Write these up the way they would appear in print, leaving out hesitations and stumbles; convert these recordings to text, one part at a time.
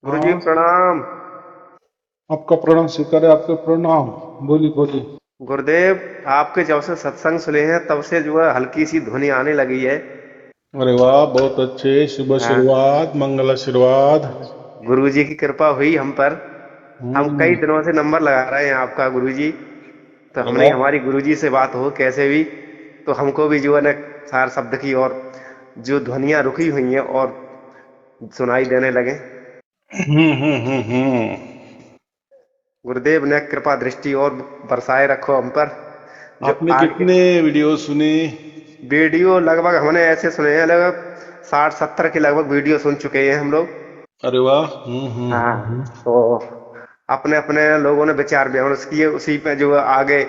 गुरुजी हाँ। प्रणाम। आपका प्रणाम स्वीकार है, आपके प्रणाम। बोली बोली। गुरुदेव, आपके जब से सत्संग सुने हैं तब से जो है हल्की सी ध्वनि आने लगी है। अरे वाह, बहुत अच्छे। शुभ हाँ, शुरुआत, मंगल आशीर्वाद। गुरुजी की कृपा हुई हम पर। हम कई हम्म। दिनों से नंबर लगा रहे हैं आपका गुरुजी। तो अरे हमने वाह। हमारी गुरुजी से बात हो कैसे भी, तो हमको भी जो है ना सार शब्द की और जो ध्वनियां रुकी हुई हैं और सुनाई देने लगे। हम्म। गुरुदेव ने कृपा दृष्टि और बरसाए रखो हम पर। जो आपने आगे कितने वीडियो सुने? वीडियो लगभग हमने ऐसे सुने हैं, लगभग 60-70 के लगभग वीडियो सुन चुके हैं हम लोग। अरे वाह। हाँ, तो अपने अपने लोगों ने विचार विमर्श किए उसी पे जो आगे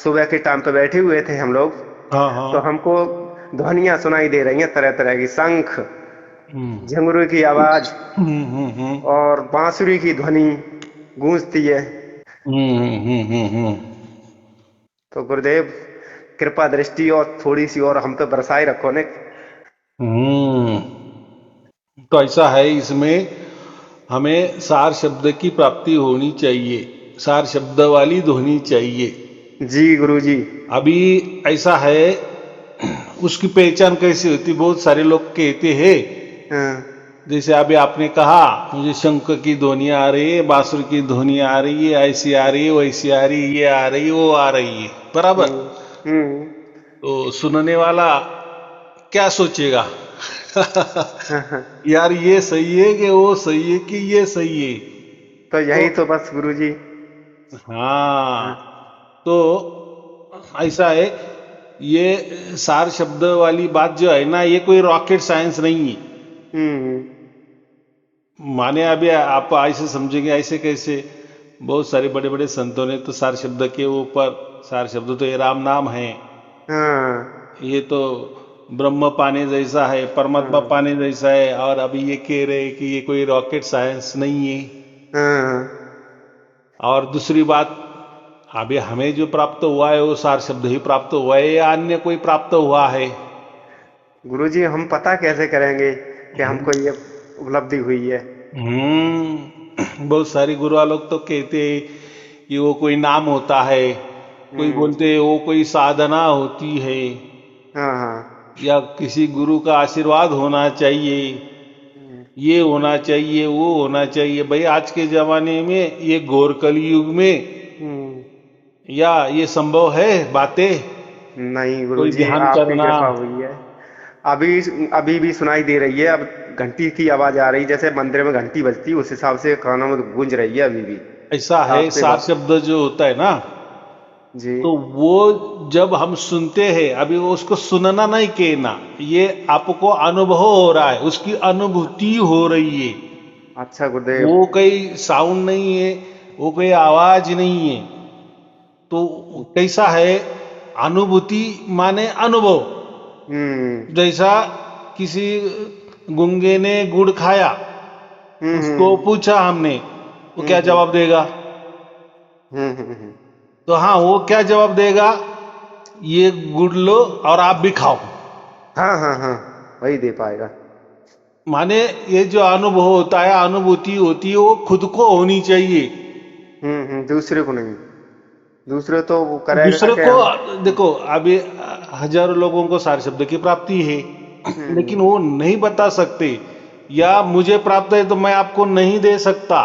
सुबह के टाइम पे बैठे हुए थे हम लोग। हाँ तो हाँ। हमको ध्वनियां सुनाई दे रही हैं, तरह तरह की शंख, हम्म झुंगरू की आवाज हम्म। और बांसुरी की ध्वनि गूंजती है। हम्म। तो गुरुदेव कृपा दृष्टि और थोड़ी सी और हम पे बरसाए रखो ने। हम्म। तो ऐसा है, इसमें हमें सार शब्द की प्राप्ति होनी चाहिए, सार शब्द वाली ध्वनि चाहिए। जी गुरुजी। अभी ऐसा है, उसकी पहचान कैसे होती? बहुत सारे लोग कहते हैं, हाँ, जैसे अभी आपने कहा मुझे शंख की ध्वनि आ रही है, बांसुर की ध्वनि आ रही है, ऐसी आ रही है, वैसी आ रही है, ये आ रही है, वो आ रही है, बराबर। हम्म हम्म। तो सुनने वाला क्या सोचेगा? हाँ, हाँ। यार ये सही है कि वो सही है कि ये सही है? तो तो यही तो बस गुरुजी। हाँ, हाँ, तो ऐसा है, ये सार शब्द वाली बात जो है ना, ये कोई रॉकेट साइंस नहीं है। हम्म माने अभी आप ऐसे समझेंगे, ऐसे कैसे? बहुत सारे बड़े बड़े संतों ने तो सार शब्द के ऊपर, सार शब्द तो ये राम नाम है, हाँ ये तो ब्रह्म पाने जैसा है, परमात्मा हाँ पाने जैसा है, और अभी ये कह रहे हैं कि ये कोई रॉकेट साइंस नहीं है। हाँ। और दूसरी बात, अभी हमें जो प्राप्त हुआ है वो सार शब्द ही प्राप्त हुआ है या अन्य कोई प्राप्त हुआ है? गुरुजी हम पता कैसे करेंगे कि हमको ये उपलब्धि हुई है। बहुत सारी गुरु लोग तो कहते हैं कि वो कोई नाम होता है, कोई हम्म। बोलते हैं वो कोई साधना होती है, हाँ हाँ। या किसी गुरु का आशीर्वाद होना चाहिए, हम्म ये होना चाहिए, वो होना चाहिए। भाई आज के जमाने में, ये घोर कलयुग में, हम्म। या ये संभव है बातें? नहीं कोई गुरुजी, ध्यान आपकी करना। कृपा हुई है। अभी अभी भी सुनाई दे रही है। अब घंटी की आवाज आ रही, जैसे मंदिर में घंटी बजती है, उस हिसाब से कानों में गूंज रही है अभी भी। ऐसा है, आपसे सार बात। शब्द जो होता है ना, जी। तो वो जब हम सुनते हैं, अभी वो उसको सुनना नहीं कहना, ये आपको अनुभव हो रहा है, उसकी अनुभूति हो रही है। अच्छा गुरुदेव। वो कोई साउंड नहीं है, वो कोई आवाज नहीं है। तो कैसा है? अनुभूति माने अनुभव। हम्म जैसा किसी गुंगे ने गुड़ खाया, उसको हम्म पूछा हमने, वो क्या हम्म जवाब देगा? हम्म। तो हाँ, वो क्या जवाब देगा? ये गुड़ लो और आप भी खाओ। हाँ हाँ हाँ, वही दे पाएगा। माने ये जो अनुभव होता है, अनुभूति होती है, वो खुद को होनी चाहिए। दूसरे को नहीं। दूसरे तो वो करेगा दूसरे क्या को, हम। देखो अभी हजारों लोगों को सार शब्द की प्राप्ति है, हम्म लेकिन वो नहीं बता सकते, या मुझे प्राप्त है तो मैं आपको नहीं दे सकता।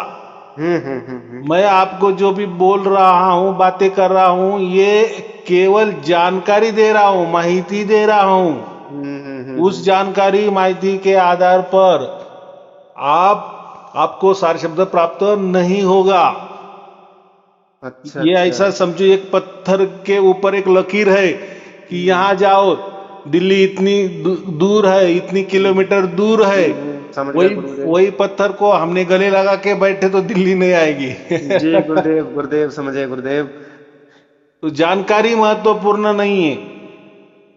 हम्म। मैं आपको जो भी बोल रहा हूं, बातें कर रहा हूं, ये केवल जानकारी दे रहा हूं, माहिती दे रहा हूं। उस हम्म। जानकारी माहिती के आधार पर आपको सार शब्द प्राप्त नहीं होगा। अच्छा ये अच्छा। ऐसा समझो, एक पत्थर के ऊपर एक लकीर है कि हम्म यहां जाओ, दिल्ली इतनी दूर है, इतनी किलोमीटर दूर है। समझ गया वही गुरुदेव। वही पत्थर को हमने गले लगा के बैठे तो दिल्ली नहीं आएगी। जी गुरुदेव, गुरुदेव समझे गुरुदेव। तो जानकारी महत्वपूर्ण नहीं है।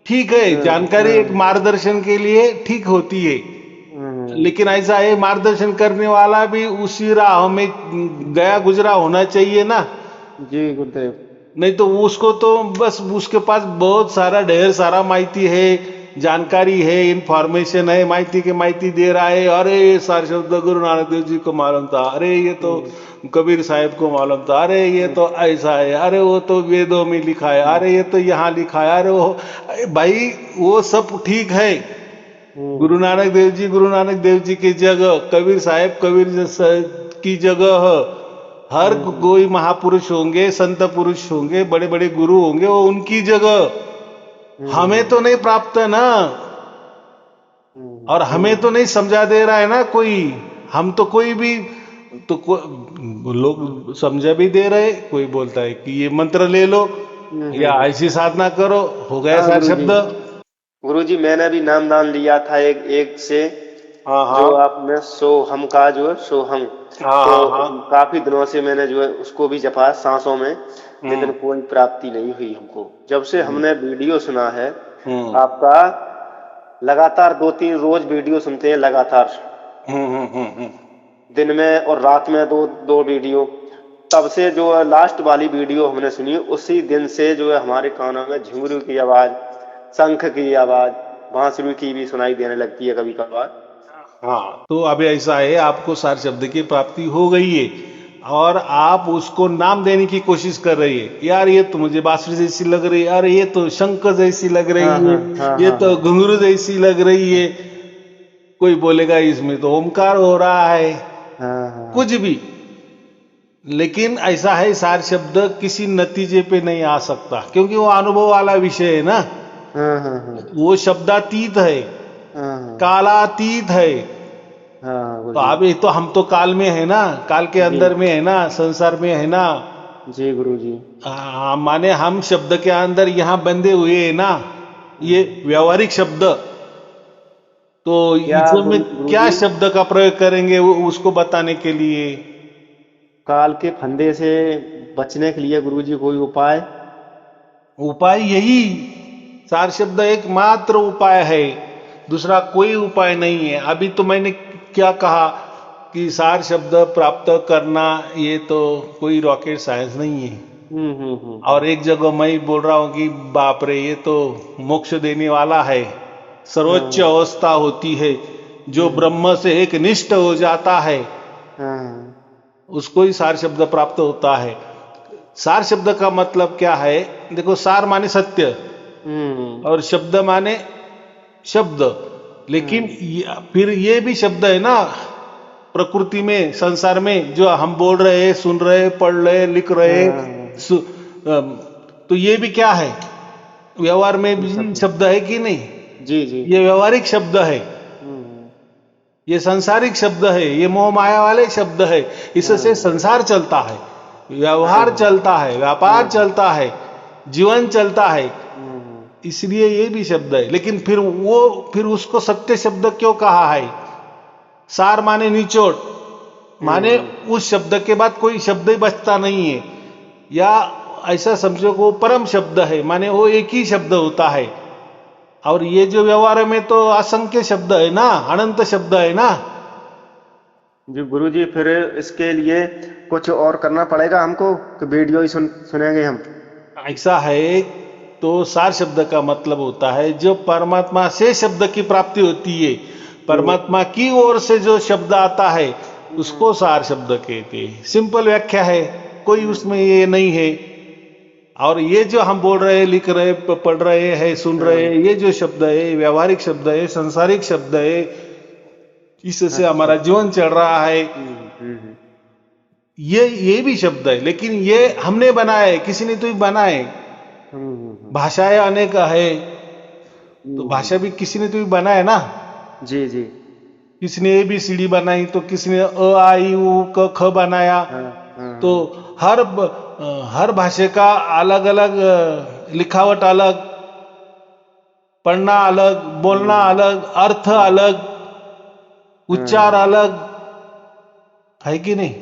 ठीक है, जानकारी एक हम्म मार्गदर्शन के लिए ठीक होती है, हम्म। लेकिन ऐसा है, मार्गदर्शन करने वाला भी उसी राह में गया गुजरा होना चाहिए ना। जी गुरुदेव। नहीं तो उसको तो बस उसके पास बहुत सारा, ढेर सारा माहिती है, जानकारी है, इंफॉर्मेशन है, माहिती की माहिती दे रहा है। अरे ये सारे शब्द गुरु नानक देव जी को मालूम था, अरे ये तो कबीर साहब को मालूम था, अरे ये तो ऐसा है, अरे वो तो वेदों में लिखा है, अरे ये तो यहाँ लिखा है, अरे वो भाई वो सब ठीक है। गुरु नानक देव जी की जगह, कबीर साहब की जगह, हर कोई महापुरुष होंगे, संत पुरुष होंगे, बड़े बड़े गुरु होंगे, वो उनकी जगह। हमें तो नहीं प्राप्त है ना, और हमें तो नहीं समझा दे रहा है ना कोई। हम तो कोई भी लोग समझा भी दे रहे, कोई बोलता है कि ये मंत्र ले लो या ऐसी साधना करो, हो गया सारे शब्द। गुरुजी मैंने भी नाम दान लिया था एक से, जो आपने सोहम का जो है सोहम, तो काफी दिनों से मैंने जो है उसको भी जपा सांसों में, लेकिन कोई प्राप्ति नहीं हुई हमको। जब से हमने वीडियो सुना है आपका, लगातार 2-3 रोज वीडियो सुनते हैं लगातार, दिन में और रात में दो वीडियो, तब से जो लास्ट वाली वीडियो हमने सुनी, उसी दिन से जो है हमारे कानों में झुमरू की आवाज, शंख की आवाज, बांसुरी की भी सुनाई देने लगती है कभी कभार। हाँ, तो अब ऐसा है, आपको सार शब्द की प्राप्ति हो गई है और आप उसको नाम देने की कोशिश कर रही है। यार ये तो मुझे बांसुरी जैसी लग रही है, अरे ये तो शंख जैसी लग रही है, ये तो घुंघरू जैसी लग रही है। कोई बोलेगा इसमें तो ओमकार हो रहा है, कुछ भी। लेकिन ऐसा है, सार शब्द किसी नतीजे पे नहीं आ सकता, क्योंकि वो अनुभव वाला विषय है ना। वो शब्दातीत है, कालातीत है। तो अभी तो हम तो काल में है ना, काल के अंदर में है ना, संसार में है ना। जी गुरु जी। माने हम शब्द के अंदर यहाँ बंधे हुए है ना, ये व्यवहारिक शब्द। तो इसमें क्या शब्द का प्रयोग करेंगे उसको बताने के लिए? काल के फंदे से बचने के लिए गुरु जी कोई उपाय? उपाय यही सार शब्द एकमात्र उपाय है, दूसरा कोई उपाय नहीं है। अभी तो मैंने क्या कहा कि सार शब्द प्राप्त करना ये तो कोई रॉकेट साइंस नहीं है। और एक जगह मैं बोल रहा हूं कि बाप रे, ये तो मोक्ष देने वाला है, सर्वोच्च अवस्था होती है, जो ब्रह्म से एक निष्ठ हो जाता है, उसको ही सार शब्द प्राप्त होता है। सार शब्द का मतलब क्या है? देखो, सार माने सत्य और शब्द माने शब्द। लेकिन फिर ये भी शब्द है ना प्रकृति में, संसार में, जो हम बोल रहे, सुन रहे, पढ़ रहे, लिख रहे, तो ये भी क्या है? व्यवहार में भी शब्द है कि नहीं? जी जी। ये व्यवहारिक शब्द है, ये सांसारिक शब्द है, ये मोह माया वाले शब्द है। इससे संसार चलता है, व्यवहार चलता है, व्यापार चलता है, जीवन चलता है, इसलिए ये भी शब्द है। लेकिन फिर उसको सत्य शब्द क्यों कहा है? सार माने निचोड़, माने उस शब्द के बाद कोई शब्द ही बचता नहीं है, या ऐसा समझो को परम शब्द है, माने वो एक ही शब्द होता है। और ये जो व्यवहार में तो असंख्य शब्द है ना, अनंत शब्द है ना। जी गुरुजी, फिर इसके लिए कुछ और करना पड़ेगा हमको कि वीडियो ही सुनेंगे हम? ऐसा है, तो सार शब्द का मतलब होता है जो परमात्मा से शब्द की प्राप्ति होती है, परमात्मा की ओर से जो शब्द आता है उसको सार शब्द कहते हैं। सिंपल व्याख्या है, कोई उसमें ये नहीं है। और ये जो हम बोल रहे हैं, लिख रहे, पढ़ रहे हैं, सुन रहे हैं, ये जो शब्द है व्यवहारिक शब्द है, संसारिक शब्द है, इससे हमारा जीवन चल रहा है। ये भी शब्द है, लेकिन ये हमने बनाए, किसी ने तो बनाए। भाषाएं अनेक है, तो भाषा भी किसी ने तो बनाया ना। जी जी। किसी ने ABCD बनाई, तो किसी ने अ आ इ उ क ख बनाया। तो हर भाषा का अलग अलग लिखावट, अलग पढ़ना, अलग बोलना, अलग अर्थ, अलग उच्चार, अलग है कि नहीं?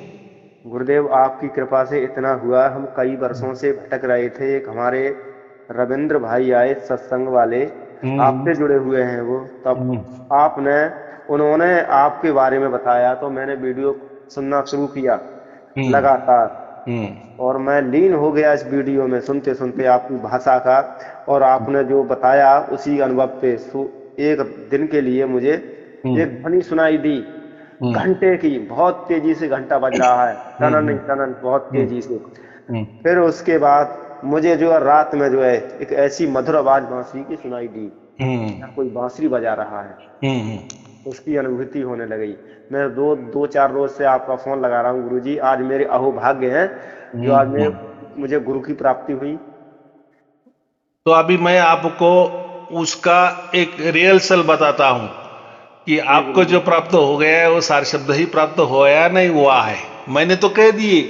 गुरुदेव, आपकी कृपा से इतना हुआ। हम कई वर्षों से भटक रहे थे। एक हमारे रविंद्र भाई आए सत्संग वाले, आपसे जुड़े हुए हैं वो, तब उन्होंने आपके बारे में बताया, तो मैंने वीडियो सुनना शुरू किया लगातार। और मैं लीन हो गया इस वीडियो में सुनते सुनते आपकी भाषा का, और आपने जो बताया उसी अनुभव पे एक दिन के लिए मुझे एक ध्वनि सुनाई दी घंटे की, बहुत तेजी से घंटा बज रहा है, टनन टनन बहुत तेजी से। फिर उसके बाद मुझे जो है रात में जो है एक ऐसी मधुर आवाज बांसुरी की सुनाई दी, कोई बांसुरी बजा रहा है, उसकी अनुभूति होने लगी। मैं दो चार रोज से आपका फोन लगा रहा हूँ गुरुजी, आज मेरे अहोभाग्य हैं जो आज मुझे गुरु की प्राप्ति हुई। तो अभी मैं आपको उसका एक रिहर्सल बताता हूँ कि आपको जो प्राप्त हो गया है वो सार शब्द ही प्राप्त होया नहीं हुआ है। मैंने तो कह दिए,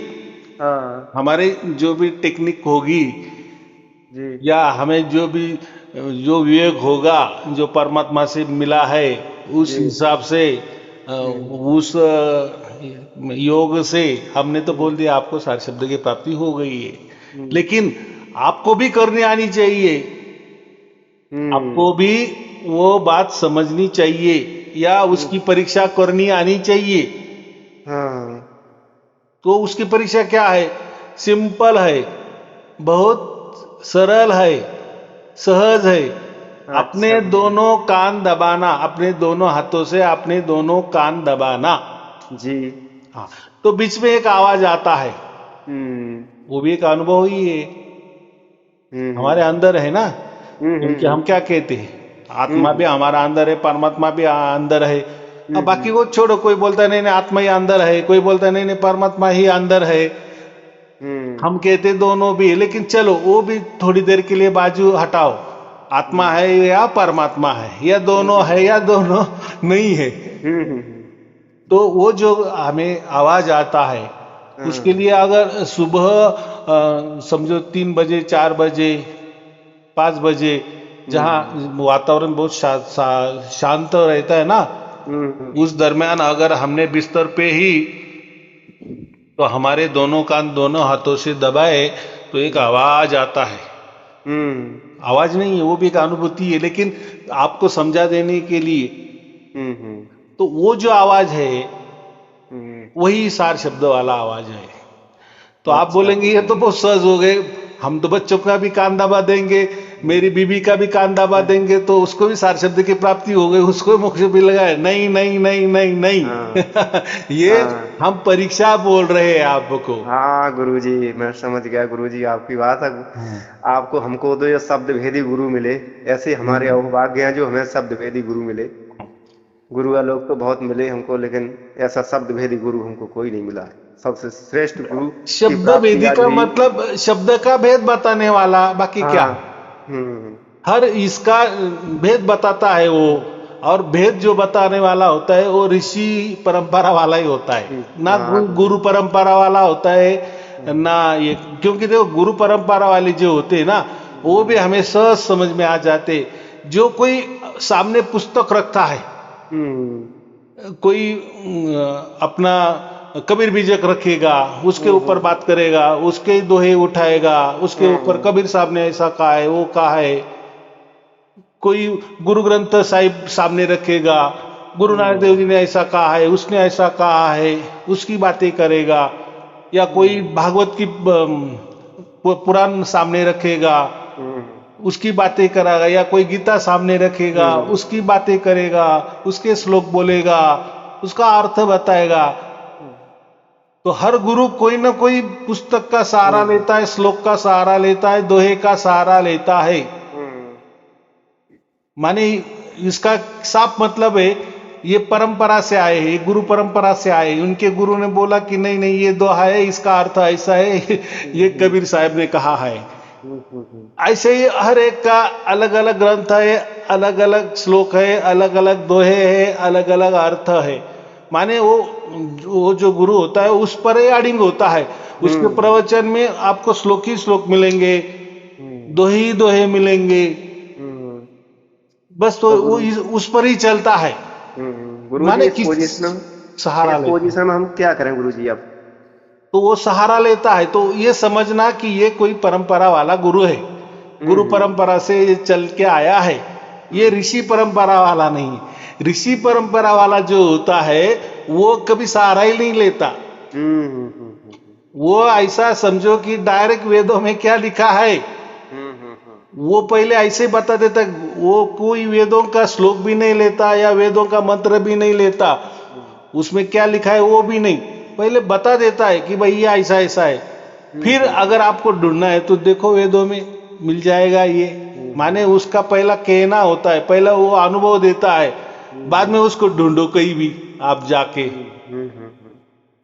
हाँ हमारे जो भी टेक्निक होगी जी, या हमें जो विवेक होगा जो परमात्मा से मिला है उस हिसाब से उस योग से हमने तो बोल दिया आपको सार शब्द की प्राप्ति हो गई है। लेकिन आपको भी करनी आनी चाहिए, आपको भी वो बात समझनी चाहिए या उसकी परीक्षा करनी आनी चाहिए। हाँ तो उसकी परीक्षा क्या है? सिंपल है, बहुत सरल है, सहज है। अपने दोनों कान दबाना, अपने दोनों हाथों से अपने दोनों कान दबाना जी। हाँ, तो बीच में एक आवाज आता है, वो भी एक अनुभव ही है, हमारे अंदर है ना। क्योंकि हम क्या कहते हैं, आत्मा भी हमारा अंदर है, परमात्मा भी अंदर है। अब बाकी वो छोड़ो, कोई बोलता नहीं नहीं आत्मा ही अंदर है, कोई बोलता नहीं नहीं परमात्मा ही अंदर है। हम कहते दोनों भी, लेकिन चलो वो भी थोड़ी देर के लिए बाजू हटाओ, आत्मा है या परमात्मा है, या दोनों है या दोनों नहीं है। तो वो जो हमें आवाज आता है उसके लिए अगर सुबह समझो 3 बजे 4 बजे 5 बजे जहाँ वातावरण बहुत शांत रहता है ना, उस दरमियान अगर हमने बिस्तर पे ही तो हमारे दोनों कान दोनों हाथों से दबाए तो एक आवाज आता है। आवाज नहीं है, वो भी एक अनुभूति है, लेकिन आपको समझा देने के लिए। तो वो जो आवाज है वही सार शब्द वाला आवाज है। तो आप बोलेंगे ये तो बहुत सहज हो गए, हम तो बच्चों का भी कान दबा देंगे, मेरी बीबी का भी कान दबा देंगे तो उसको भी सार शब्द की प्राप्ति हो गई, उसको मोक्ष भी लगाए। नहीं नहीं नहीं नहीं नहीं ये हम परीक्षा बोल रहे हैं आपको। हाँ गुरुजी, मैं समझ गया गुरुजी आपकी बात। आपको हमको तो ये शब्द भेदी गुरु मिले, ऐसे हमारे अहोभाग्य हैं जो हमें शब्द भेदी गुरु मिले। गुरु का लोग तो बहुत मिले हमको, लेकिन ऐसा शब्द भेदी गुरु हमको कोई नहीं मिला। सबसे श्रेष्ठ गुरु शब्द भेदी का मतलब शब्द का भेद बताने वाला, बाकी क्या हर इसका भेद बताता है वो। और भेद जो बताने वाला होता है वो ऋषि परंपरा वाला ही होता है, ना गुरु परंपरा वाला होता है ना ये। क्योंकि देखो गुरु परंपरा वाले जो होते हैं ना वो भी हमें सहज समझ में आ जाते। जो कोई सामने पुस्तक रखता है, कोई अपना कबीर बीजक रखेगा, उसके ऊपर बात करेगा, उसके दोहे उठाएगा, उसके ऊपर कबीर साहब ने ऐसा कहा है वो कहा है। कोई गुरु ग्रंथ साहिब सामने रखेगा, गुरु नानक देव जी ने ऐसा कहा है, उसने ऐसा कहा है, उसकी बातें करेगा। या कोई भागवत की पुराण सामने रखेगा, उसकी बातें कराएगा। या कोई गीता सामने रखेगा, उसकी बातें करेगा, उसके श्लोक बोलेगा, उसका अर्थ बताएगा। तो हर गुरु कोई ना कोई पुस्तक का सहारा लेता है, श्लोक का सहारा लेता है, दोहे का सहारा लेता है। माने इसका साफ मतलब है ये परंपरा से आए हैं, गुरु परंपरा से आए। उनके गुरु ने बोला कि नहीं नहीं ये दोहा है, इसका अर्थ ऐसा है, ये कबीर साहब ने कहा है। ऐसे ही हर एक का अलग अलग ग्रंथ है, अलग अलग श्लोक है, अलग अलग दोहे है, अलग अलग अर्थ है। माने वो जो गुरु होता है उस पर अडिंग होता है। उसके प्रवचन में आपको श्लोक ही श्लोक मिलेंगे, दोहे ही दोहे मिलेंगे, बस। तो वो उस पर ही चलता है। माने सहारा पोजीशन में हम क्या करें गुरुजी अब? तो वो सहारा लेता है। तो ये समझना कि ये कोई परंपरा वाला गुरु है, गुरु परंपरा से ये चल के आया है, ये ऋषि परंपरा वाला नहीं। ऋषि परंपरा वाला जो होता है वो कभी सहारा ही नहीं लेता। वो ऐसा समझो कि डायरेक्ट वेदों में क्या लिखा है वो पहले ऐसे बता देता। वो कोई वेदों का श्लोक भी नहीं लेता या वेदों का मंत्र भी नहीं लेता, उसमें क्या लिखा है वो भी नहीं, पहले बता देता है कि भाई ये ऐसा ऐसा है। फिर अगर आपको ढूंढना है तो देखो वेदों में मिल जाएगा ये। माने उसका पहला कहना होता है, पहला वो अनुभव देता है, बाद में उसको ढूंढो कहीं भी आप जाके।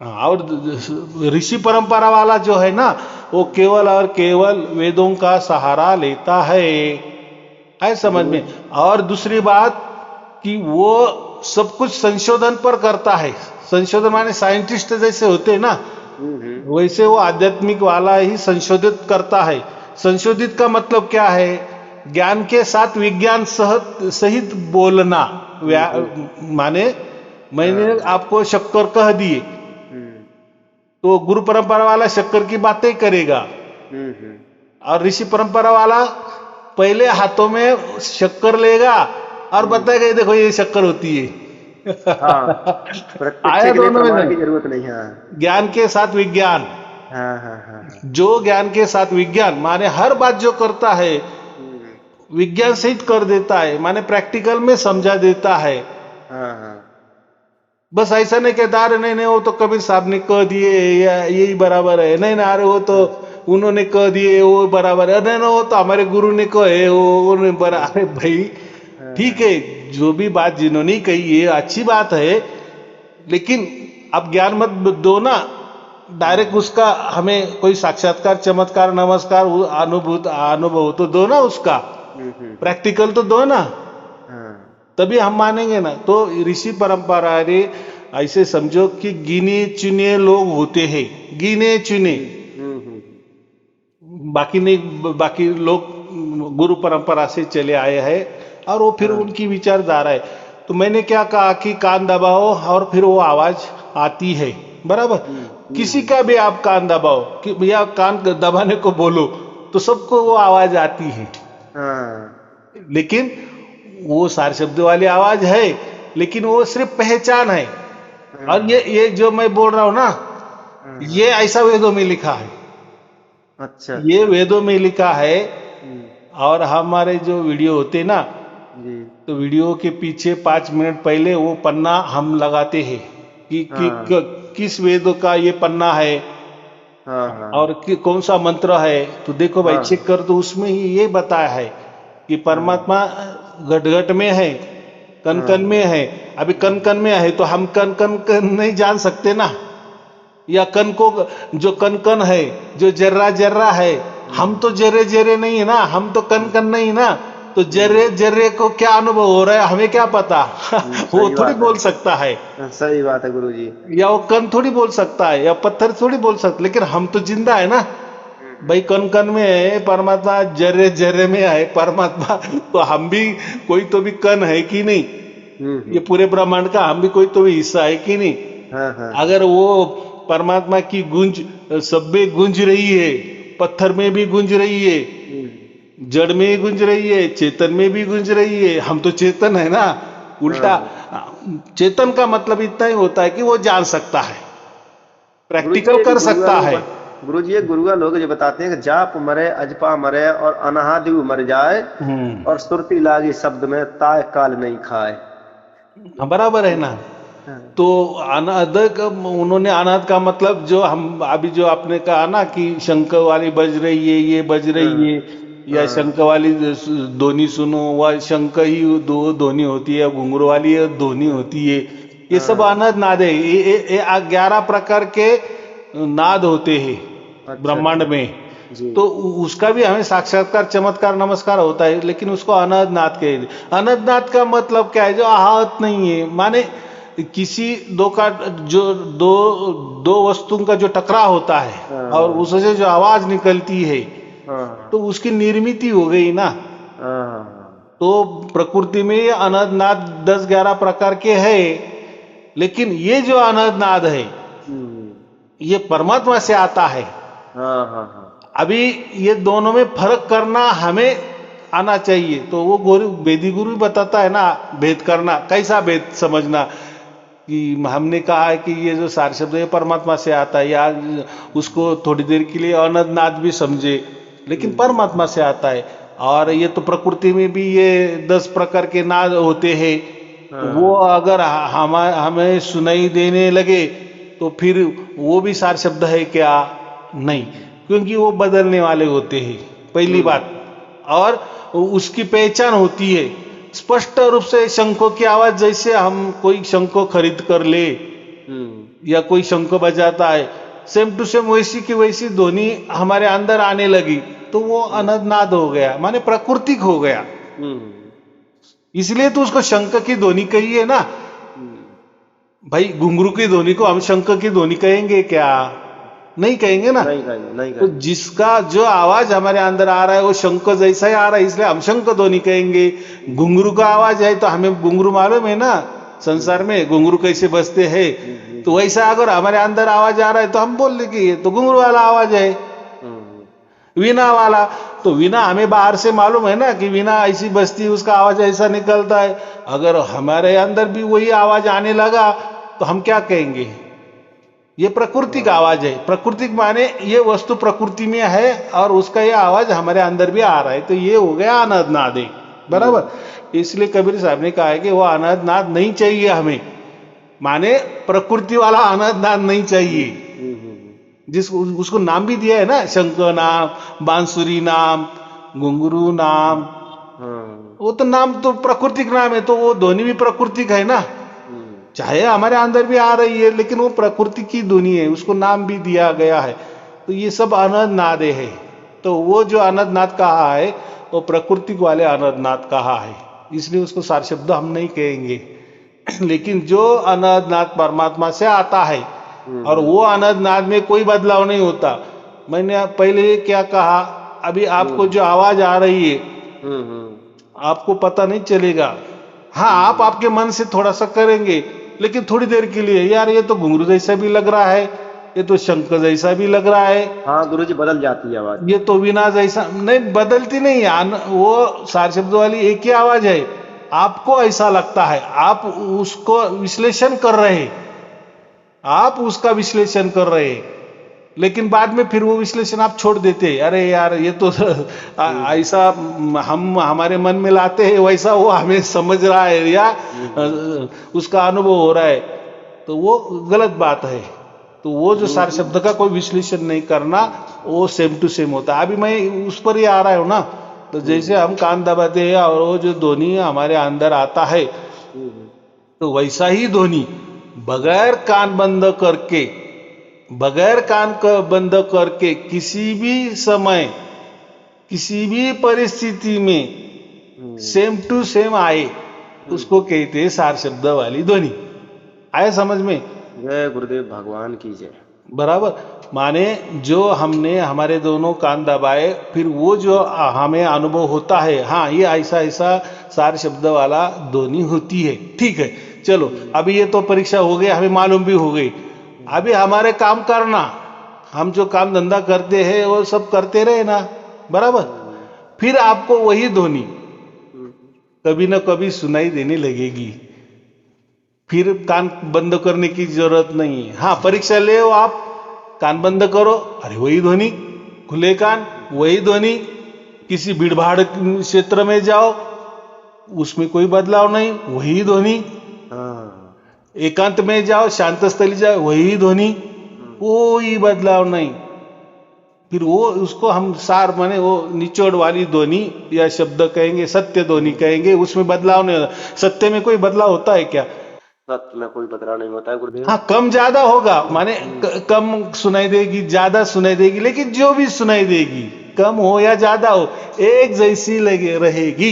हाँ, और ऋषि परंपरा वाला जो है ना वो केवल और केवल वेदों का सहारा लेता है समझ में। और दूसरी बात कि वो सब कुछ संशोधन पर करता है। संशोधन माने साइंटिस्ट जैसे होते हैं ना, वैसे वो आध्यात्मिक वाला ही संशोधित करता है। संशोधित का मतलब क्या है? ज्ञान के साथ विज्ञान सहित बोलना। माने मैंने आपको शक्कर कह दिए तो गुरु परंपरा वाला शक्कर की बातें करेगा, और ऋषि परंपरा वाला पहले हाथों में शक्कर लेगा और बताएगा ये देखो ये शक्कर होती है। आया दोनों में की जरूरत नहीं है। ज्ञान के साथ विज्ञान। जो ज्ञान के साथ विज्ञान माने हर बात जो करता है विज्ञान सहित कर देता है, माने प्रैक्टिकल में समझा देता है। बस ऐसा नहीं कहता अरे नहीं वो तो कबीर साहब ने कह दिए या यही बराबर है, नहीं ना अरे वो तो उन्होंने कह दिए वो बराबर है, नहीं ना वो तो हमारे गुरु ने कहे वो बराबर। भाई ठीक है, जो भी बात जिन्होंने कही ये अच्छी बात है, लेकिन अब ज्ञान मत दो ना डायरेक्ट उसका, हमें कोई साक्षात्कार चमत्कार नमस्कार अनुभव तो दो ना, उसका प्रैक्टिकल तो दो ना, तभी हम मानेंगे ना। तो ऋषि परंपरा ने ऐसे समझो कि गिने चुने लोग होते हैं, गिने चुने, बाकी नहीं, बाकी लोग गुरु परंपरा से चले आए हैं और वो फिर उनकी विचारधारा है। तो मैंने क्या कहा कि कान दबाओ और फिर वो आवाज आती है, बराबर। किसी का भी आप कान दबाओ कि भैया कान दबाने को बोलो तो सबको वो आवाज आती है। लेकिन वो सार शब्द वाली आवाज है, लेकिन वो सिर्फ पहचान है। और ये जो मैं बोल रहा हूं ना, ये ऐसा वेदों में लिखा है। अच्छा, ये वेदों में लिखा है। और हमारे जो वीडियो होते ना तो वीडियो के पीछे 5 मिनट पहले वो पन्ना हम लगाते हैं कि किस वेद का ये पन्ना है और कौन सा मंत्र है। तो देखो भाई चेक कर, तो उसमें ही ये बताया है कि परमात्मा घट घट में है, कन कन में है। अभी कन कन में है तो हम कन कन नहीं जान सकते ना, या कन को जो कन कन है, जो जर्रा जर्रा है, हम तो जर्रे जर्रे नहीं है ना, हम तो कन कन नहीं ना, तो जर्रे जर्रे को क्या अनुभव हो रहा है हमें क्या पता। वो थोड़ी बोल सकता है। सही बात है गुरुजी। या वो कन थोड़ी बोल सकता है, या पत्थर थोड़ी बोल सकता, लेकिन हम तो जिंदा है ना भाई। कन कन में है परमात्मा, जर्रे जर्रे में है परमात्मा, तो हम भी कोई तो भी कन है कि नहीं, ये पूरे ब्रह्मांड का हम भी कोई तो भी हिस्सा है कि नहीं। अगर वो परमात्मा की गूंज सब में गूंज रही है, पत्थर में भी गूंज रही है, जड़ में भी गूंज रही है, चेतन में भी गूंज रही है, हम तो चेतन है ना। उल्टा चेतन का मतलब इतना ही होता है कि वो जान सकता है, प्रैक्टिकल कर सकता है। गुरुजी ये गुरुआ लोग जो बताते हैं कि जाप मरे अजपा मरे और अनादि मर जाए और सुरती लागी शब्द में ताय काल नहीं खाए। बराबर है ना। तो अनाद उन्होंने अनाद का मतलब जो हम अभी जो आपने कहा ना कि शंख वाली बज रही है, ये बज रही है, या शंख वाली ध्वनि सुनो, वह शंख ही दो ध्वनि होती है, घुंघरू वाली ध्वनि होती है, ये सब अनाद नाद है। ये 11 प्रकार के नाद होते हैं ब्रह्मांड में। तो उसका भी हमें साक्षात्कार चमत्कार नमस्कार होता है, लेकिन उसको अनंत नाद कहते। अनंत नाद का मतलब क्या है? जो आहत नहीं है, माने किसी दो वस्तुओं का जो टकराव होता है और उससे जो आवाज निकलती है तो उसकी निर्मिति हो गई ना। तो प्रकृति में अनंत नाद 10-11 प्रकार के हैं, लेकिन ये जो अनंत नाद है ये परमात्मा से आता है। अभी ये दोनों में फर्क करना हमें आना चाहिए। तो वो वेदी गुरु बताता है ना भेद करना, कैसा भेद समझना। कि हमने कहा है कि ये जो सार शब्द है परमात्मा से आता है, या उसको थोड़ी देर के लिए अनंत नाद भी समझे, लेकिन परमात्मा से आता है। और ये तो प्रकृति में भी ये 10 प्रकार के नाद होते हैं, तो वो अगर हमें सुनाई देने लगे तो फिर वो भी सार शब्द है क्या? नहीं, क्योंकि वो बदलने वाले होते हैं, पहली बात। और उसकी पहचान होती है स्पष्ट रूप से। शंखों की आवाज, जैसे हम कोई शंख खरीद कर ले या कोई शंख बजाता है, सेम टू सेम वैसी की वैसी ध्वनि हमारे अंदर आने लगी, तो वो अनंत नाद हो गया, माने प्राकृतिक हो गया। इसलिए तो उसको शंख की ध्वनि कही है ना भाई। घुंघरू की ध्वनि को हम शंख की ध्वनि कहेंगे क्या? नहीं कहेंगे ना। नहीं तो जिसका जो आवाज हमारे अंदर आ रहा है वो शंख जैसा ही आ रहा है, इसलिए हम शंख ध्वनि कहेंगे। घुंघरू का आवाज है तो हमें घुंघरू मालूम है ना, संसार में घुंघरू कैसे बजते हैं। तो वैसा अगर हमारे अंदर आवाज आ रहा है तो हम बोल लेंगे ये तो घुंघरू वाला आवाज है, वीणा वाला। तो वीणा हमें बाहर से मालूम है ना कि वीणा ऐसी बजती, उसका आवाज ऐसा निकलता है। अगर हमारे अंदर भी वही आवाज आने लगा तो हम क्या कहेंगे? ये प्राकृतिक आवाज है। प्राकृतिक माने ये वस्तु प्रकृति में है और उसका ये आवाज हमारे अंदर भी आ रहा है, तो ये हो गया अनंत नाद है, बराबर। इसलिए कबीर साहब ने कहा है कि वो अनंत नाद नहीं चाहिए हमें, माने प्रकृति वाला अनंत नाद नहीं चाहिए। जिसको उसको नाम भी दिया है ना, शंख नाम, बांसुरी नाम, घुंघरू नाम, वो तो नाम तो प्राकृतिक नाम है, तो वो ध्वनि भी प्राकृतिक है ना, चाहे हमारे अंदर भी आ रही है, लेकिन वो प्रकृति की ध्वनि है, उसको नाम भी दिया गया है। तो ये सब अनंत नाद है। तो वो जो अनंत नाद कहा है वो प्राकृतिक वाले अनंत नाद कहा है, इसलिए उसको सार शब्द हम नहीं कहेंगे। लेकिन जो अनंत नाद परमात्मा से आता है और वो अनंत नाद में कोई बदलाव नहीं होता। मैंने पहले क्या कहा, अभी आपको जो आवाज आ रही है आपको पता नहीं चलेगा। हाँ, आप आपके मन से थोड़ा सा करेंगे, लेकिन थोड़ी देर के लिए, यार ये तो घुंघरू जैसा भी लग रहा है, ये तो शंख जैसा भी लग रहा है। हाँ गुरुजी, बदल जाती है आवाज। ये तो वीणा जैसा नहीं, बदलती नहीं, वो सार शब्द वाली एक ही आवाज है। आपको ऐसा लगता है, आप उसको विश्लेषण कर रहे हैं, आप उसका विश्लेषण कर रहे हैं, लेकिन बाद में फिर वो विश्लेषण आप छोड़ देते हैं। अरे यार ये तो ऐसा हम हमारे मन में लाते हैं, वैसा वो हमें समझ रहा है या उसका अनुभव हो रहा है, तो वो गलत बात है। तो वो जो सार शब्द का कोई विश्लेषण नहीं करना, वो सेम टू सेम होता है। अभी मैं उस पर ही आ रहा हूं ना, तो जैसे हम कान दबाते हैं और वो जो ध्वनि हमारे अंदर आता है, तो वैसा ही ध्वनि बगैर कान बंद करके, बगैर कान बंद करके किसी भी समय किसी भी परिस्थिति में सेम टू सेम आए, उसको कहते हैं सार शब्द वाली ध्वनि। आए समझ में? जय गुरुदेव भगवान की जय। बराबर, माने जो हमने हमारे दोनों कान दबाए, फिर वो जो हमें अनुभव होता है, हाँ ये ऐसा ऐसा सार शब्द वाला ध्वनि होती है। ठीक है, चलो अभी ये तो परीक्षा हो गई, हमें मालूम भी हो गई। अभी हमारे काम करना, हम जो काम धंधा करते हैं वो सब करते रहे ना, बराबर। फिर आपको वही ध्वनि कभी ना कभी सुनाई देने लगेगी, फिर कान बंद करने की जरूरत नहीं है। हाँ, परीक्षा ले हो आप, कान बंद करो, अरे वही ध्वनि, खुले कान वही ध्वनि। किसी भीड़ भाड़ क्षेत्र में जाओ, उसमें कोई बदलाव नहीं, वही ध्वनि। एकांत में जाओ, शांत स्थली जाओ, वही ध्वनि, कोई बदलाव नहीं। फिर वो उसको हम सार माने वो निचोड़ वाली ध्वनि या शब्द कहेंगे, सत्य ध्वनि कहेंगे, उसमें बदलाव नहीं होता। सत्य में कोई बदलाव होता है क्या? सत्य में कोई बदलाव नहीं होता है गुरुदेव। हाँ, कम ज्यादा होगा, माने कम सुनाई देगी, ज्यादा सुनाई देगी, लेकिन जो भी सुनाई देगी, कम हो या ज्यादा हो, एक जैसी लगे रहेगी।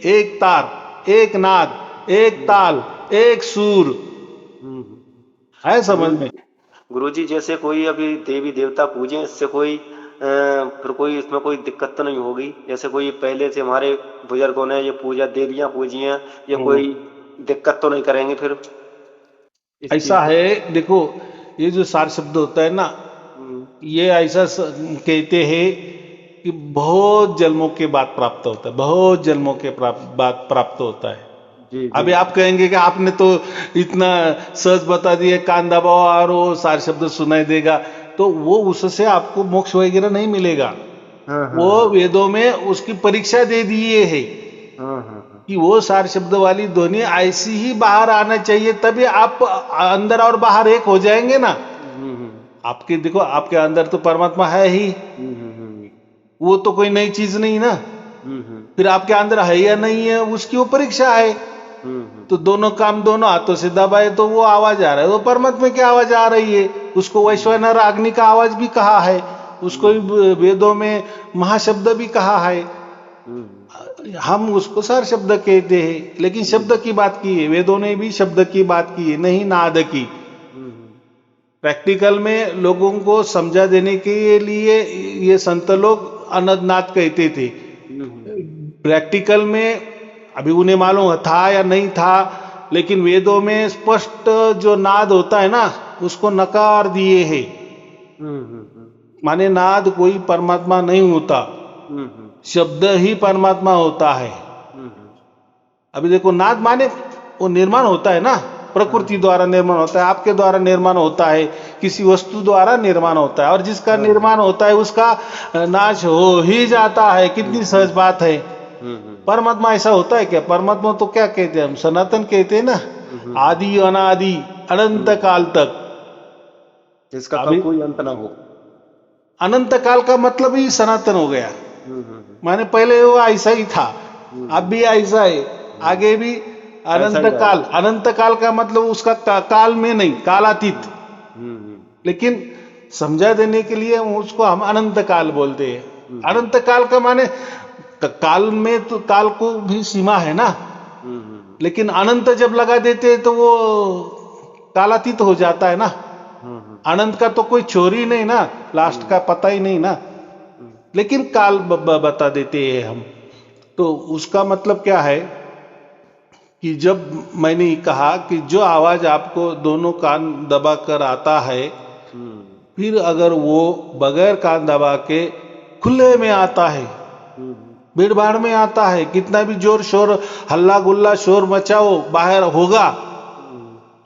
एक तार, एक नाद, एक ताल, एक सुर। है समझ में? गुरुजी, जैसे कोई अभी देवी देवता पूजे, इससे कोई फिर कोई इसमें कोई दिक्कत तो नहीं होगी? जैसे कोई पहले से हमारे बुजुर्गों ने ये पूजा देवियां पूजी हैं, ये कोई दिक्कत तो नहीं करेंगे फिर? ऐसा है, देखो ये जो सार शब्द होता है ना, ये ऐसा कहते हैं कि बहुत जन्मों के बाद प्राप्त होता है, बहुत जन्मों के बाद प्राप्त होता है। जी अभी जी। आप कहेंगे कि आपने तो इतना सहज बता दिया, कान दबाओ और वो सारे शब्द सुनाई देगा, तो वो उससे आपको मोक्ष वगैरह नहीं मिलेगा। हाँ हाँ वो हाँ वेदों में उसकी परीक्षा दे दिए है हाँ हाँ हाँ। कि वो सार शब्द वाली ध्वनि ऐसी ही बाहर आना चाहिए, तभी आप अंदर और बाहर एक हो जाएंगे ना। हम्म। आपके देखो, आपके अंदर तो परमात्मा है ही, हम्म। वो तो कोई नई चीज नहीं ना। हम्म। फिर आपके अंदर है या नहीं है, उसकी वो परीक्षा है। तो हम्म। दोनों काम दोनों हाथों से दबाए तो वो आवाज आ रहा है, वो परमात्मा की आवाज आ रही है। उसको वैश्वानर अग्नि का आवाज भी कहा है, उसको वेदों में महाशब्द भी कहा है। हम्म। हम उसको सार शब्द कहते हैं, लेकिन शब्द की बात की है, वेदों ने भी शब्द की बात की है, नहीं नाद की। हम्म। प्रैक्टिकल में लोगों को समझा देने के लिए ये संत लोग अनदनाद कहते थे। प्रैक्टिकल में अभी उन्हें मालूम था या नहीं था, लेकिन वेदों में स्पष्ट जो नाद होता है ना, उसको नकार दिए है। माने नाद कोई परमात्मा नहीं होता, शब्द ही परमात्मा होता है। अभी देखो, नाद माने वो निर्माण होता है ना, प्रकृति द्वारा निर्माण होता है, आपके द्वारा निर्माण होता है, किसी वस्तु द्वारा निर्माण होता है, और जिसका निर्माण होता है उसका नाश हो ही जाता है। कितनी सहज बात है। परमात्मा ऐसा होता है क्या? परमात्मा तो क्या कहते हैं हम, सनातन कहते हैं ना, आदि अनादि अनंत काल तक। जिसका अभी कोई अंत ना हो। अनंत काल का मतलब ही सनातन हो गया। माने पहले वो ऐसा ही था, अब भी ऐसा है, आगे भी ऐसा अनंत ही काल। रहेगा। अनंत काल का मतलब उसका काल में नहीं, कालातीत। हम्म। लेकिन समझा देने के लिए उसको हम अनंत काल बोलते हैं। अनंत काल का माने काल में तो काल को भी सीमा है ना, लेकिन अनंत जब लगा देते हैं तो वो कालातीत हो जाता है ना। अनंत का तो कोई छोर ही नहीं ना, लास्ट का पता ही नहीं ना, लेकिन काल बता देते हैं हम। तो उसका मतलब क्या है कि जब मैंने कहा कि जो आवाज आपको दोनों कान दबा कर आता है, फिर अगर वो बगैर कान दबा के खुले में आता है, भीड़ भाड़ में आता है, कितना भी जोर शोर हल्ला गुल्ला शोर मचाओ बाहर होगा,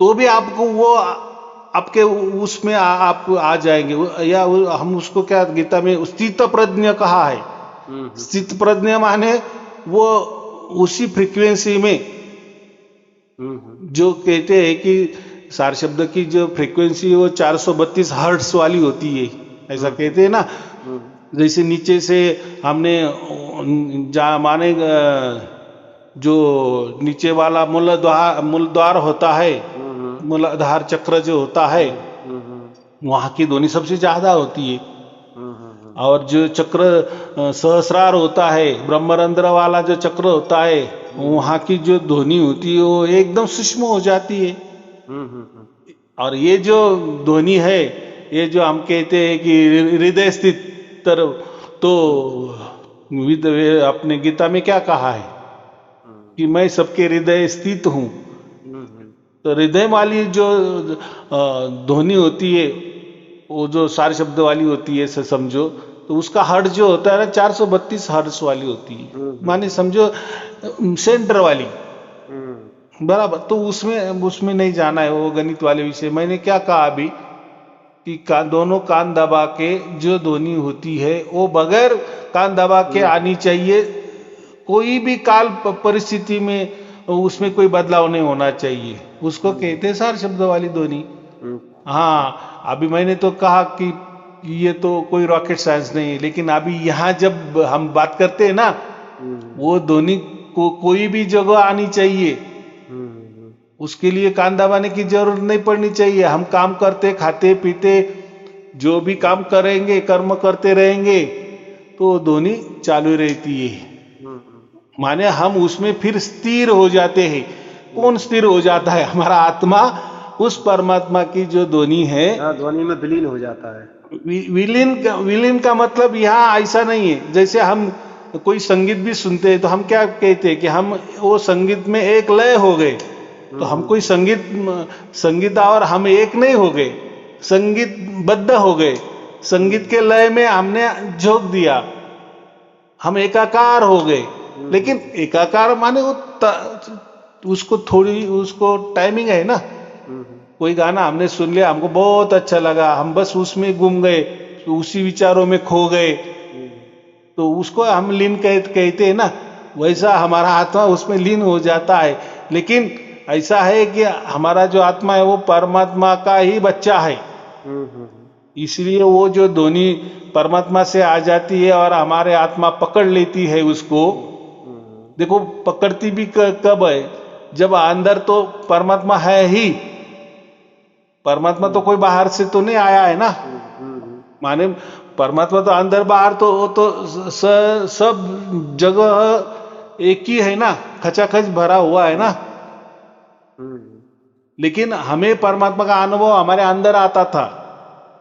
तो भी आपको वो आपके उसमें आप आ जाएंगे। या हम उसको क्या गीता में स्थित प्रज्ञ कहा है। स्थित प्रज्ञ माने वो उसी फ्रीक्वेंसी में, जो कहते हैं कि सार शब्द की जो फ्रीक्वेंसी वो 432 हर्ट्स वाली होती है, ऐसा कहते हैं ना। जैसे नीचे से हमने माने जो नीचे वाला मूलद्वार होता है, मूलाधार चक्र जो होता है, वहां की ध्वनि सबसे ज्यादा होती है। और जो चक्र सहस्रार होता है, ब्रह्मरंध्र वाला जो चक्र होता है, वहां की जो ध्वनि होती है वो एकदम सूक्ष्म हो जाती है। और ये जो ध्वनि है, ये जो हम कहते हैं कि हृदय स्थित तो अपने गीता में क्या कहा है कि मैं सबके हृदय स्थित हूं। तो हृदय वाली जो ध्वनि होती है, वो जो सारे शब्द वाली होती है, समझो तो उसका हर्ट जो होता है ना 432 हर्ट्ज वाली होती है, माने समझो सेंटर वाली, बराबर। तो उसमें उसमें नहीं जाना है, वो गणित वाले विषय। मैंने क्या कहा अभी कि दोनों कान दबा के जो ध्वनि होती है वो बगैर कान दबा के आनी चाहिए। कोई भी काल परिस्थिति में उसमें कोई बदलाव नहीं होना चाहिए, उसको कहते हैं सार शब्द वाली ध्वनि। हाँ, अभी मैंने तो कहा कि ये तो कोई रॉकेट साइंस नहीं है, लेकिन अभी यहाँ जब हम बात करते हैं ना, वो ध्वनि को कोई भी जगह आनी चाहिए, उसके लिए कान दबाने की जरूरत नहीं पड़नी चाहिए। हम काम करते खाते पीते जो भी काम करेंगे, कर्म करते रहेंगे, तो ध्वनि चालू रहती है। माने हम उसमें फिर स्थिर हो जाते हैं। कौन स्थिर हो जाता है? हमारा आत्मा उस परमात्मा की जो ध्वनि है, ध्वनि में विलीन हो जाता है। विलीन का मतलब यहाँ ऐसा नहीं है। जैसे हम कोई संगीत भी सुनते हैं तो हम क्या कहते हैं कि हम वो संगीत में एक लय हो गए। तो हम कोई संगीत और हम एक नहीं हो गए, संगीत बद्ध हो गए, संगीत के लय में हमने झोंक दिया, हम एकाकार हो गए। लेकिन एकाकार माने वो तो उसको थोड़ी उसको टाइमिंग है ना। कोई गाना हमने सुन लिया, हमको बहुत अच्छा लगा, हम बस उसमें गुम गए, तो उसी विचारों में खो गए, तो उसको हम लीन कहते हैं ना। वैसा हमारा आत्मा उसमें लीन हो जाता है। लेकिन ऐसा है कि हमारा जो आत्मा है वो परमात्मा का ही बच्चा है, इसलिए वो जो ध्वनि परमात्मा से आ जाती है और हमारे आत्मा पकड़ लेती है उसको। देखो पकड़ती भी कब है, जब अंदर तो परमात्मा है ही, परमात्मा तो कोई बाहर से तो नहीं आया है ना। माने परमात्मा तो अंदर बाहर तो वो तो सब जगह एक ही है ना, खचाखच भरा हुआ है ना। लेकिन हमें परमात्मा का अनुभव हमारे अंदर आता था,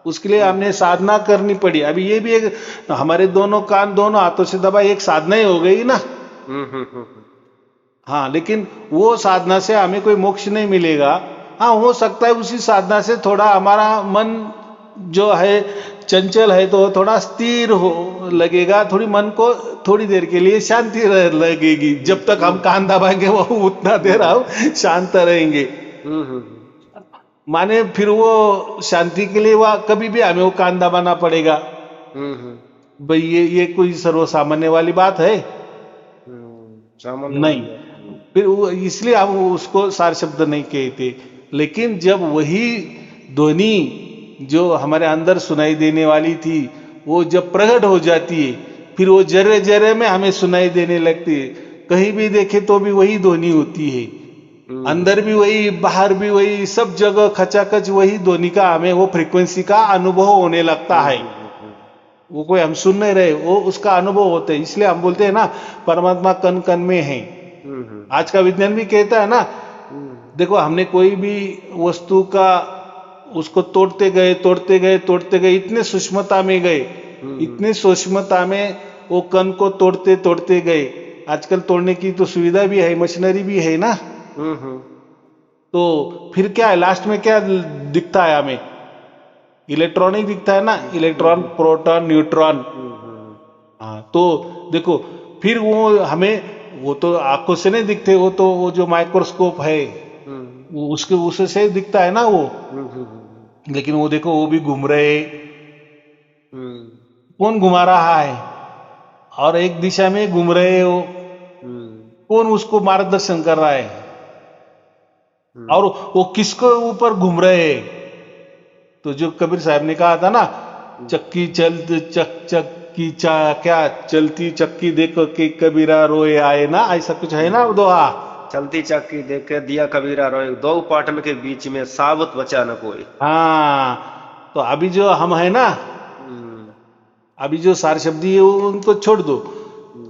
उसके लिए हमने साधना करनी पड़ी। अभी ये भी एक हमारे दोनों कान दोनों हाथों से दबा एक साधना ही हो गई ना। हाँ, लेकिन वो साधना से हमें कोई मोक्ष नहीं मिलेगा। हाँ, हो सकता है उसी साधना से थोड़ा हमारा मन जो है चंचल है तो थोड़ा स्थिर हो लगेगा, थोड़ी मन को थोड़ी देर के लिए शांति लगेगी। जब तक हम कान दबाएंगे वो उतना देर हम शांत रहेंगे। माने फिर वो शांति के लिए वह कभी भी हमें वो कान दबाना पड़ेगा। भाई ये कोई सर्वसामान्य वाली बात है नहीं। फिर इसलिए हम उसको सार शब्द नहीं कहते। लेकिन जब वही ध्वनि जो हमारे अंदर सुनाई देने वाली थी वो जब प्रकट हो जाती है, फिर वो जरे जरे में हमें सुनाई देने लगती है। कहीं भी देखे तो भी वही ध्वनि होती है, अंदर भी वही बाहर भी वही, सब जगह खचाखच वही ध्वनि का हमें वो फ्रीक्वेंसी का अनुभव होने लगता है। वो कोई हम सुन नहीं रहे, वो उसका अनुभव होता है। इसलिए हम बोलते हैं ना परमात्मा कण कण में है। आज का विज्ञान भी कहता है ना, देखो हमने कोई भी वस्तु का उसको तोड़ते गए इतने सूक्ष्मता में गए, इतने सूक्ष्मता में वो कण को तोड़ते गए। आजकल तोड़ने की तो सुविधा भी है, मशीनरी भी है ना। तो फिर क्या है, लास्ट में क्या दिखता है हमें? इलेक्ट्रॉन ही दिखता है ना, इलेक्ट्रॉन प्रोटॉन न्यूट्रॉन। हाँ, तो देखो फिर वो हमें वो तो आंखों से नहीं दिखते, वो तो वो जो माइक्रोस्कोप है वो उसके उससे दिखता है ना वो। लेकिन वो देखो वो भी घूम रहे, कौन घुमा रहा है? और एक दिशा में घूम रहे हो, कौन उसको मार्गदर्शन कर रहा है? और वो किसको ऊपर घूम रहे हैं? तो जो कबीर साहब ने कहा था ना, चक्की चक्की क्या चलती चक्की देख के कबीरा रोए आए ना, ऐसा कुछ है ना दोहा। चलती चक्की देख के दिया कबीरा रोए, दो पाटन के बीच में साबुत बचा न कोई। हाँ, तो अभी जो हम है ना, अभी जो सार शब्दी है उनको छोड़ दो,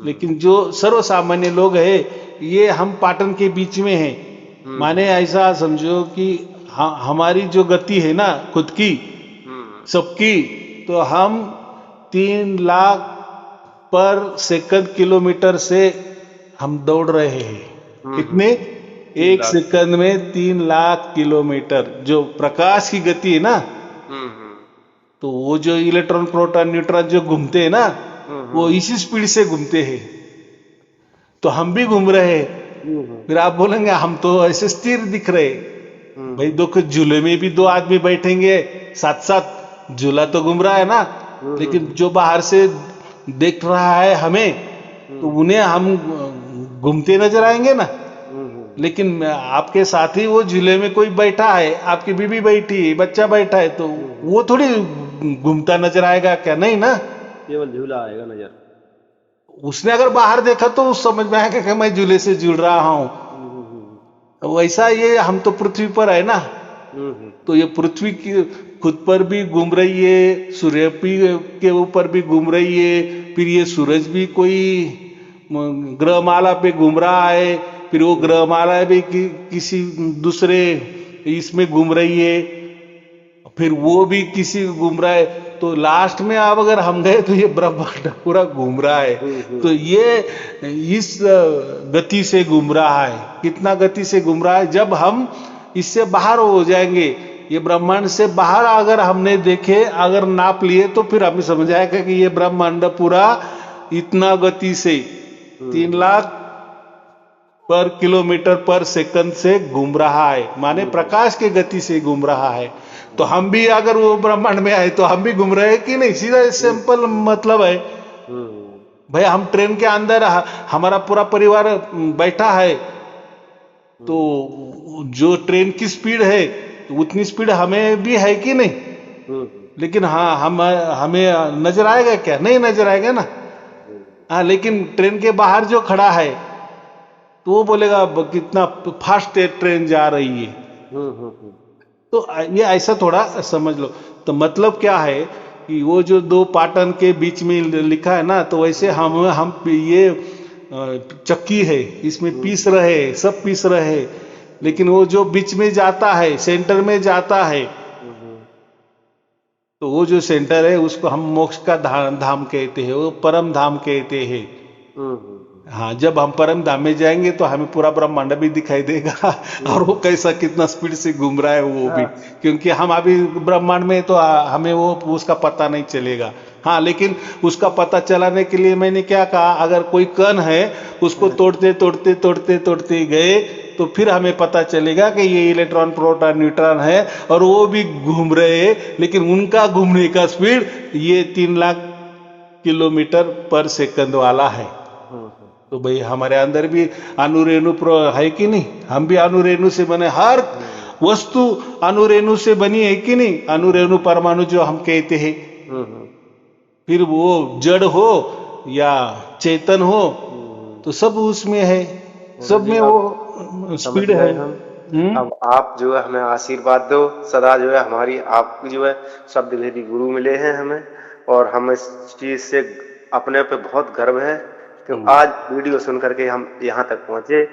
लेकिन जो सर्वसामान्य लोग है ये हम पाटन के बीच में हैं। माने ऐसा समझो कि हमारी जो गति है ना खुद की सबकी, तो हम 3 लाख पर सेकंड किलोमीटर से हम दौड़ रहे हैं। कितने? एक सेकंड में 3 लाख किलोमीटर जो प्रकाश की गति है ना। तो वो जो इलेक्ट्रॉन प्रोटॉन न्यूट्रॉन जो घूमते हैं ना, वो इसी स्पीड से घूमते हैं। तो हम भी घूम रहे हैं। फिर आप बोलेंगे हम तो ऐसे स्थिर दिख रहे। भाई देखो झूले में भी 2 आदमी बैठेंगे साथ साथ, झूला तो घूम रहा है ना, लेकिन जो बाहर से देख रहा है हमें, तो उन्हें हम घूमते नजर आएंगे ना। लेकिन आपके साथ ही वो झूले में कोई बैठा है, आपकी बीवी बैठी है, बच्चा बैठा है, तो वो थोड़ी घूमता नजर आएगा क्या? नहीं ना, केवल झूला आएगा नजर। उसने अगर बाहर देखा तो उस समझ में आएगा कि मैं झूले से जुड़ रहा हूं। वैसा ये हम तो पृथ्वी पर है ना, तो ये पृथ्वी की खुद पर भी घूम रही है, सूर्य के ऊपर भी घूम रही है, फिर ये सूरज भी कोई ग्रहमाला पे घूम रहा है, फिर वो ग्रहमाला भी किसी दूसरे इसमें घूम रही है, फिर वो भी किसी घूम रहा है। तो लास्ट में अब अगर हम गए तो ये ब्रह्मांड पूरा घूम रहा है। तो ये इस गति से घूम रहा है। कितना गति से घूम रहा है? जब हम इससे बाहर हो जाएंगे, ये ब्रह्मांड से बाहर अगर हमने देखे, अगर नाप लिए, तो फिर हमें समझ आएगा कि ये ब्रह्मांड पूरा इतना गति से 3 लाख पर किलोमीटर पर सेकंड से घूम रहा है, माने प्रकाश के गति से घूम रहा है। तो हम भी अगर वो ब्रह्मांड में आए तो हम भी घूम रहे हैं कि नहीं, सीधा सिंपल मतलब है। भाई हम ट्रेन के अंदर हमारा पूरा परिवार बैठा है, तो जो ट्रेन की स्पीड है तो उतनी स्पीड हमें भी है कि नहीं। लेकिन हाँ हमें नजर आएगा क्या, नहीं नजर आएगा ना। हाँ लेकिन ट्रेन के बाहर जो खड़ा है तो वो बोलेगा कितना फास्ट ट्रेन जा रही है। तो ये ऐसा थोड़ा समझ लो। तो मतलब क्या है कि वो जो दो पाटन के बीच में लिखा है ना, तो वैसे हम ये चक्की है, इसमें पीस रहे, सब पीस रहे, लेकिन वो जो बीच में जाता है, सेंटर में जाता है, तो वो जो सेंटर है उसको हम मोक्ष का धाम कहते हैं, वो परम धाम कहते हैं। हाँ, जब हम परम धाम में जाएंगे तो हमें पूरा ब्रह्मांड भी दिखाई देगा और वो कैसा कितना स्पीड से घूम रहा है वो भी, क्योंकि हम अभी ब्रह्मांड में तो हमें वो उसका पता नहीं चलेगा। हाँ लेकिन उसका पता चलाने के लिए मैंने क्या कहा, अगर कोई कण है उसको तोड़ते तोड़ते तोड़ते तोड़ते गए तो फिर हमें पता चलेगा कि ये इलेक्ट्रॉन प्रोटॉन न्यूट्रॉन है और वो भी घूम रहे हैं, लेकिन उनका घूमने का स्पीड ये 3 लाख किलोमीटर पर सेकंड वाला है। तो भाई हमारे अंदर भी अणुरेणु है कि नहीं, हम भी अणुरेणु से बने, हर वस्तु अणुरेणु से बनी है कि नहीं, अणुरेणु परमाणु जो हम कहते हैं। फिर वो जड़ हो या चेतन हो तो सब उसमें है, सब में वो स्पीड है। अब आप जो है हमें आशीर्वाद दो सदा, जो है हमारी आपकी जो है शब्द भेदी गुरु मिले हैं हमें, और हम इस चीज से अपने पे बहुत गर्व है कि आज वीडियो सुन करके हम यहाँ तक पहुंचे,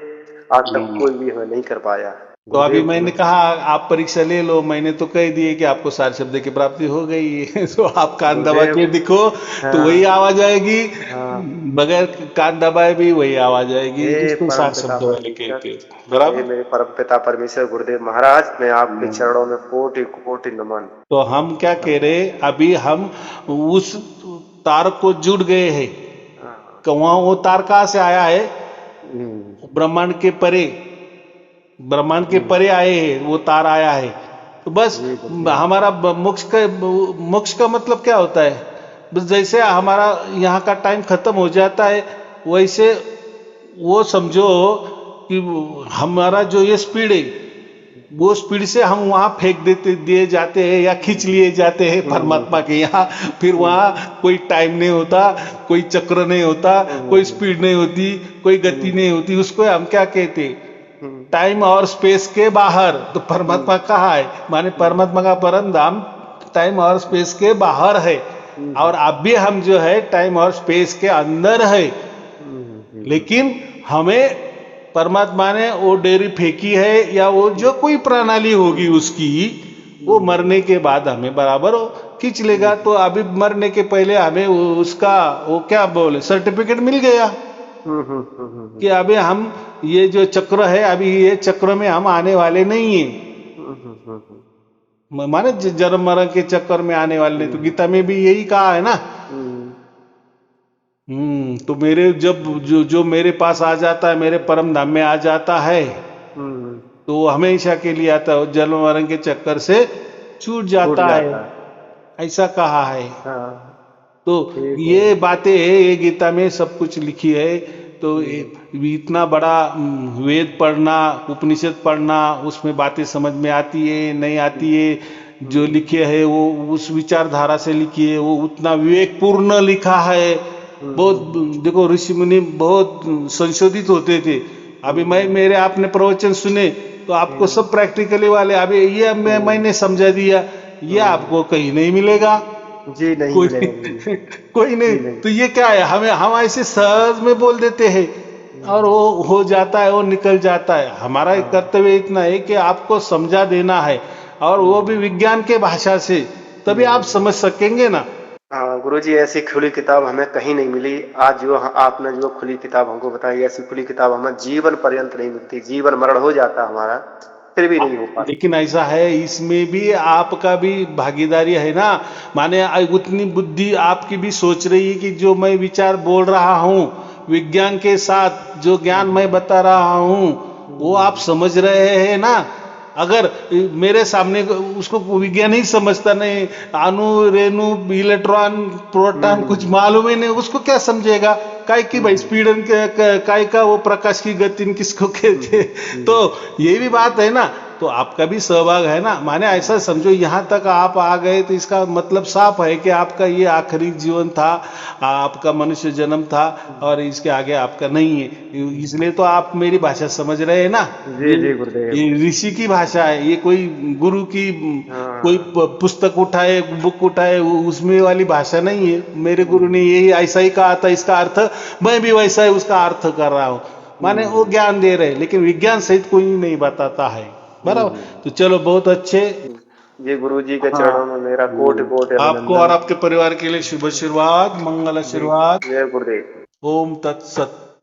आज तक कोई भी हमें नहीं कर पाया। तो अभी मैंने कहा आप परीक्षा ले लो, मैंने तो कह दिए कि आपको सार शब्द की प्राप्ति हो गई है तो आप कान दबा के दिखो तो वही आवाज आएगी, बगैर कान दबाए भी वही आवाज आएगी, इसको सार शब्द वाले कहते हैं। बराबर। मेरे परम पिता परमेश्वर गुरुदेव महाराज, मैं आपके चरणों में कोटि कोटि नमन। तो हम क्या कह रहे, अभी हम उस तार को जुड़ गए हैं। वहां वो तार कहाँ से आया है, ब्रह्मांड के परे, ब्रह्मांड के परे आए हैं, वो तार आया है। तो बस हमारा मोक्ष का मतलब क्या होता है, बस जैसे हमारा यहाँ का टाइम खत्म हो जाता है वैसे वो समझो कि हमारा जो ये स्पीड है वो स्पीड से हम वहां फेंक दिए जाते हैं या खींच लिए जाते हैं परमात्मा के यहाँ। फिर वहां कोई टाइम नहीं होता, कोई चक्र नहीं होता, कोई स्पीड नहीं होती, कोई गति नहीं होती, उसको हम क्या कहते हैं, टाइम और स्पेस के बाहर। तो परमात्मा कहाँ है, माने परमात्मा का परम धाम टाइम और स्पेस के बाहर है, और अब भी हम जो है टाइम और स्पेस के अंदर है। लेकिन हमें परमात्मा ने वो डेरी फेंकी है या वो जो कोई प्रणाली होगी उसकी, वो मरने के बाद हमें बराबर खींच लेगा। तो अभी मरने के पहले हमें उसका वो क्या बोले सर्टिफिकेट मिल गया कि अभी हम ये जो चक्र है, अभी ये चक्र में हम आने वाले नहीं है, माने जन्म मरण के चक्कर में आने वाले नहीं। तो गीता में भी यही कहा है ना। तो मेरे जब जो मेरे पास आ जाता है, मेरे परम धाम में आ जाता है, तो वो हमेशा के लिए आता है, जन्म मरण के चक्कर से छूट जाता है, ऐसा कहा है। तो ये बातें है, ये गीता में सब कुछ लिखी है। तो इतना बड़ा वेद पढ़ना, उपनिषद पढ़ना, उसमें बातें समझ में आती है नहीं आती है, जो लिखे है वो उस विचारधारा से लिखी है, वो उतना विवेकपूर्ण लिखा है। बहुत देखो ऋषि मुनि बहुत संशोधित होते थे। अभी मेरे आपने प्रवचन सुने तो आपको सब प्रैक्टिकली वाले, अभी ये मैंने समझा दिया, ये आपको कहीं नहीं मिलेगा जी, नहीं कोई मिलेगा कोई नहीं। तो ये क्या है, हम ऐसे सहज में बोल देते हैं और वो हो जाता है, वो निकल जाता है। हमारा कर्तव्य इतना है कि आपको समझा देना है, और वो भी विज्ञान के भाषा से, तभी आप समझ सकेंगे ना। हाँ गुरुजी, ऐसी खुली किताब हमें कहीं नहीं मिली। आज जो आपने जो खुली किताब हमको बताई, ऐसी खुली किताब हमें जीवन पर्यंत नहीं मिलती। जीवन मरण हो जाता हमारा, फिर भी नहीं हो पाता। लेकिन ऐसा है, इसमें भी आपका भी भागीदारी है ना, माने उतनी बुद्धि आपकी भी सोच रही है कि जो मैं विचार बोल रहा हूँ विज्ञान के साथ जो ज्ञान मैं बता रहा हूँ वो आप समझ रहे हैं ना। अगर मेरे सामने उसको विज्ञान ही समझता नहीं, अणु रेणु इलेक्ट्रॉन प्रोटॉन कुछ मालूम ही नहीं, उसको क्या समझेगा। काय की भाई स्पीडन काय का वो प्रकाश की गति किसको कहते। तो ये भी बात है ना। तो आपका भी सहभाग है ना। माने ऐसा समझो यहाँ तक आप आ गए तो इसका मतलब साफ है कि आपका ये आखिरी जीवन था, आपका मनुष्य जन्म था और इसके आगे आपका नहीं है। इसलिए तो आप मेरी भाषा समझ रहे हैं ना। जी जी गुरुदेव। ये ऋषि की भाषा है, ये कोई गुरु की कोई पुस्तक उठाए बुक उठाए उसमें वाली भाषा नहीं है। मेरे गुरु ने यही ऐसा ही कहा था, इसका अर्थ मैं भी वैसा ही उसका अर्थ कर रहा हूँ। माने वो ज्ञान दे रहे लेकिन विज्ञान सहित कोई नहीं बताता है। बराबर। तो चलो बहुत अच्छे। जी गुरु जी के चरणों में मेरा कोटि कोटि आपको और आपके परिवार के लिए शुभ आशीर्वाद, मंगल आशीर्वाद। जय गुरुदेव। ओम तत्सत।